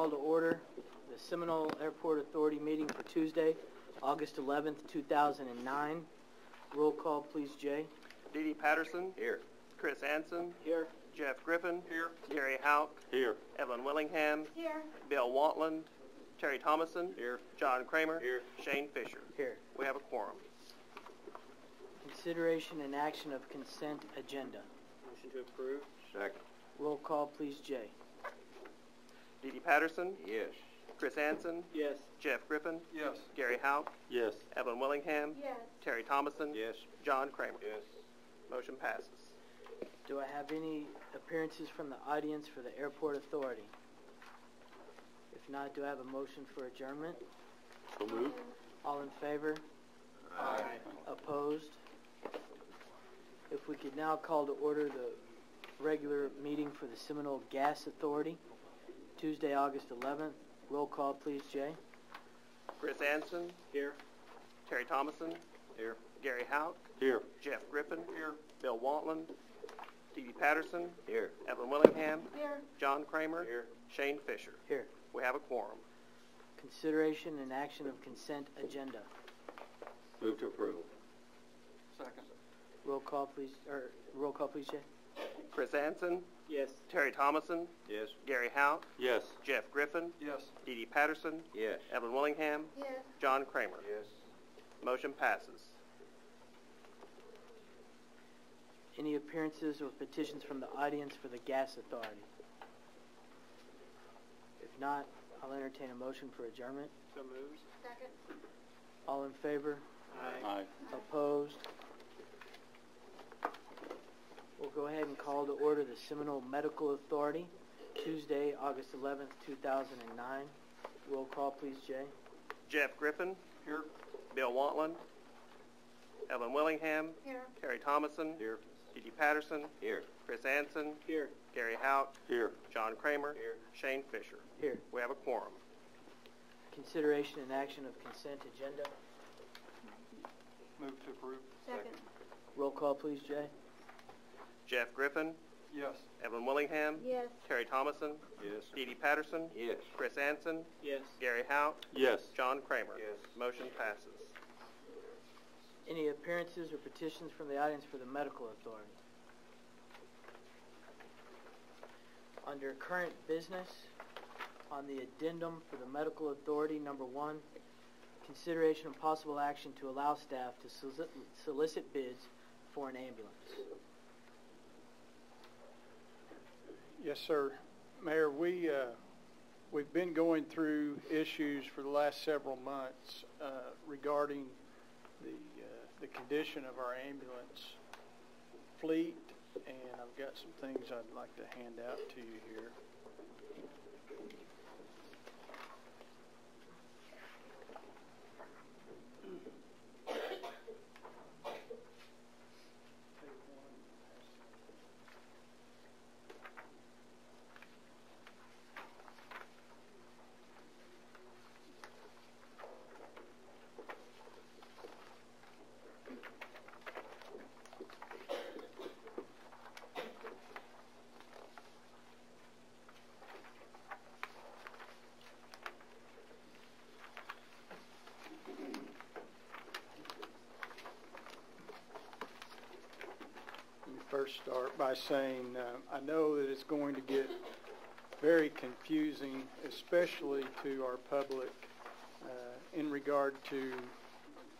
call to order the Seminole Airport Authority meeting for Tuesday, August 11th, 2009. Roll call, please, Jay. Dee Patterson. Here. Chris Anson. Here. Jeff Griffin. Here. Gary Houck. Here. Evelyn Willingham. Here. Bill Wantland. Terry Thomason. Here. John Kramer. Here. Shane Fisher. Here. We have a quorum. Consideration and action of consent agenda. Motion to approve. Second. Roll call, please, Jay. Dee Patterson. Yes. Chris Anson. Yes. Jeff Griffin. Yes. Gary Houck. Yes. Evelyn Willingham. Yes. Terry Thomason. Yes. John Kramer. Yes. Motion passes. Do I have any appearances from the audience for the Airport Authority? If not, do I have a motion for adjournment? So moved. All in favor? Aye. Opposed? If we could now call to order the regular meeting for the Seminole Gas Authority, Tuesday, August 11th. Roll call, please, Jay. Chris Anson. Here. Terry Thomason. Here. Gary Houck. Here. Jeff Griffin. Here. Bill Wantland. Dee Patterson. Here. Evelyn Willingham. Here. John Kramer. Here. Shane Fisher. Here. We have a quorum. Consideration and action of consent agenda. Move to approve. Second. Roll call, please, Jay. Chris Anson. Yes. Terry Thomason. Yes. Gary Houck. Yes. Jeff Griffin. Yes. Dee Patterson. Yes. Evelyn Willingham. Yes. John Kramer. Yes. Motion passes. Any appearances or petitions from the audience for the Gas Authority? If not, I'll entertain a motion for adjournment. So moved. Second. All in favor? Aye. Opposed? We'll go ahead and call to order the Seminole Medical Authority, Tuesday, August 11th, 2009. Roll call, please, Jay. Jeff Griffin. Here. Bill Wantland. Evelyn Willingham. Here. Terry Thomason. Here. Dee Patterson. Here. Chris Anson. Here. Gary Houck. Here. John Kramer. Here. Shane Fisher. Here. We have a quorum. Consideration and action of consent agenda. Move to approve. Second. Roll call, please, Jay. Jeff Griffin. Yes. Evelyn Willingham. Yes. Terry Thomason. Yes. Dee Patterson. Yes. Chris Anson. Yes. Gary Houck. Yes. John Kramer. Yes. Motion passes. Any appearances or petitions from the audience for the Medical Authority? Under current business, on the addendum for the Medical Authority, number 1, consideration of possible action to allow staff to solicit bids for an ambulance. Yes, sir. Mayor, we've been going through issues for the last several months regarding the condition of our ambulance fleet, and I've got some things I'd like to hand out to you here. First start by saying I know that it's going to get very confusing, especially to our public in regard to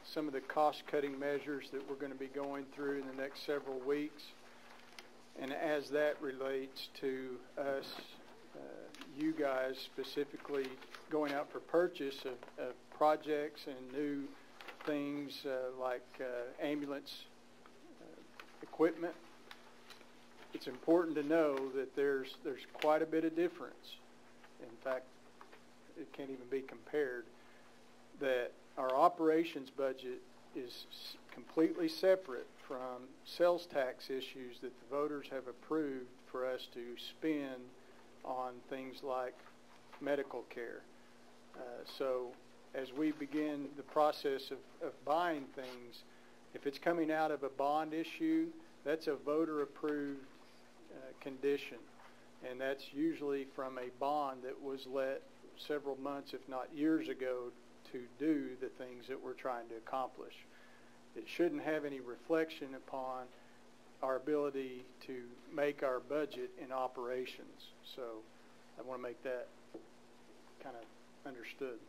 some of the cost-cutting measures that we're going to be going through in the next several weeks, and as that relates to us, you guys specifically going out for purchase of projects and new things like ambulance equipment. It's important to know that there's quite a bit of difference. In fact, it can't even be compared. That our operations budget is completely separate from sales tax issues that the voters have approved for us to spend on things like medical care. So as we begin the process of buying things, if it's coming out of a bond issue, that's a voter-approved condition, and that's usually from a bond that was let several months, if not years ago, to do the things that we're trying to accomplish. It shouldn't have any reflection upon our ability to make our budget in operations. So I want to make that kind of understood.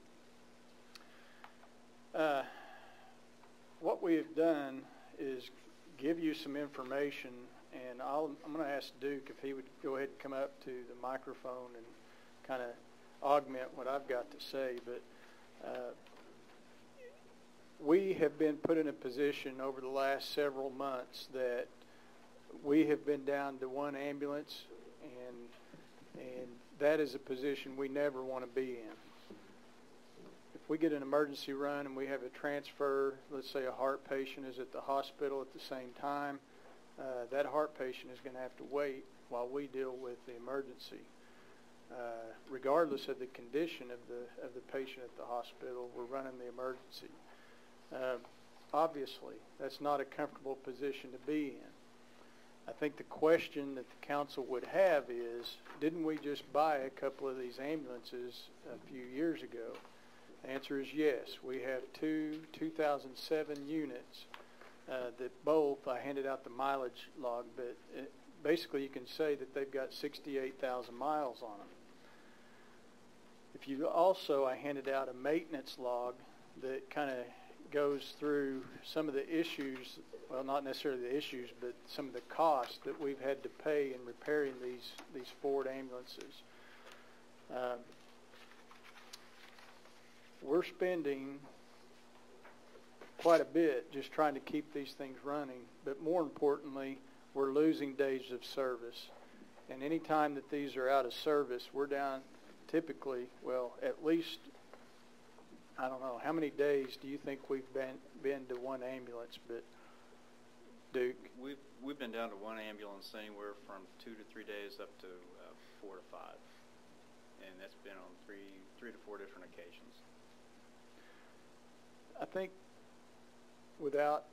What we have done is give you some information, and I'm going to ask Duke if he would go ahead and come up to the microphone and kind of augment what I've got to say. But we have been put in a position over the last several months that we have been down to one ambulance, and that is a position we never want to be in. If we get an emergency run and we have a transfer, let's say a heart patient is at the hospital at the same time, that heart patient is going to have to wait while we deal with the emergency. Regardless of the condition of the patient at the hospital, we're running the emergency. Obviously, that's not a comfortable position to be in. I think the question that the council would have is, didn't we just buy a couple of these ambulances a few years ago? The answer is yes. We have two 2007 units that both, I handed out the mileage log, but basically you can say that they've got 68,000 miles on them. If you also, I handed out a maintenance log that kind of goes through some of the issues, well, not necessarily the issues, but some of the costs that we've had to pay in repairing these Ford ambulances. We're spending quite a bit just trying to keep these things running, but more importantly, we're losing days of service. And any time that these are out of service, we're down typically, well, at least, I don't know, how many days do you think we've been to one ambulance? But Duke? We've been down to one ambulance anywhere from 2 to 3 days up to 4 to 5. And that's been on three to four different occasions. I think without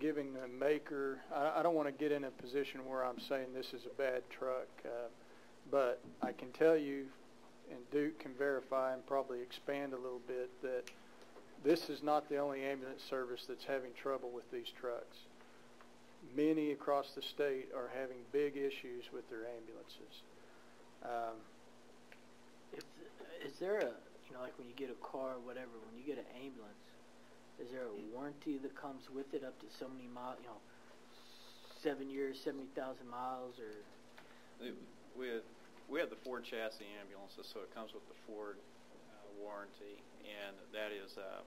giving the maker, I don't want to get in a position where I'm saying this is a bad truck, but I can tell you, and Duke can verify and probably expand a little bit, that this is not the only ambulance service that's having trouble with these trucks. Many across the state are having big issues with their ambulances. Is there a, like when you get a car or whatever, when you get an ambulance, is there a warranty that comes with it up to so many miles, 7 years, 70,000 miles, or? We have the Ford chassis ambulances, so it comes with the Ford warranty, and that is, I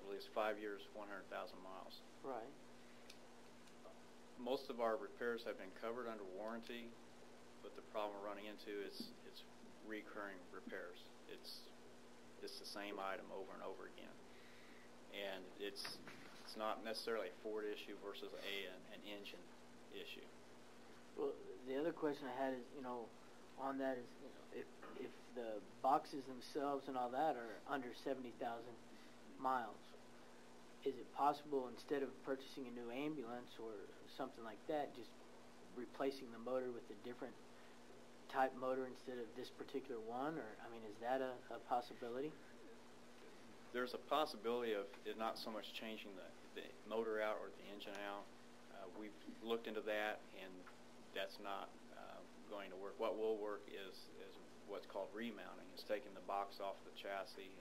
believe, it's 5 years, 100,000 miles. Right. Most of our repairs have been covered under warranty, but the problem we're running into is it's recurring repairs. It's the same item over and over again, and it's not necessarily a Ford issue versus an engine issue. Well, the other question I had is, on that is, if the boxes themselves and all that are under 70,000 miles, is it possible, instead of purchasing a new ambulance or something like that, just replacing the motor with a different type motor instead of this particular one? Or, is that a possibility? There's a possibility of it not so much changing the motor out or the engine out. We've looked into that, and that's not going to work. What will work is what's called remounting. It's taking the box off the chassis and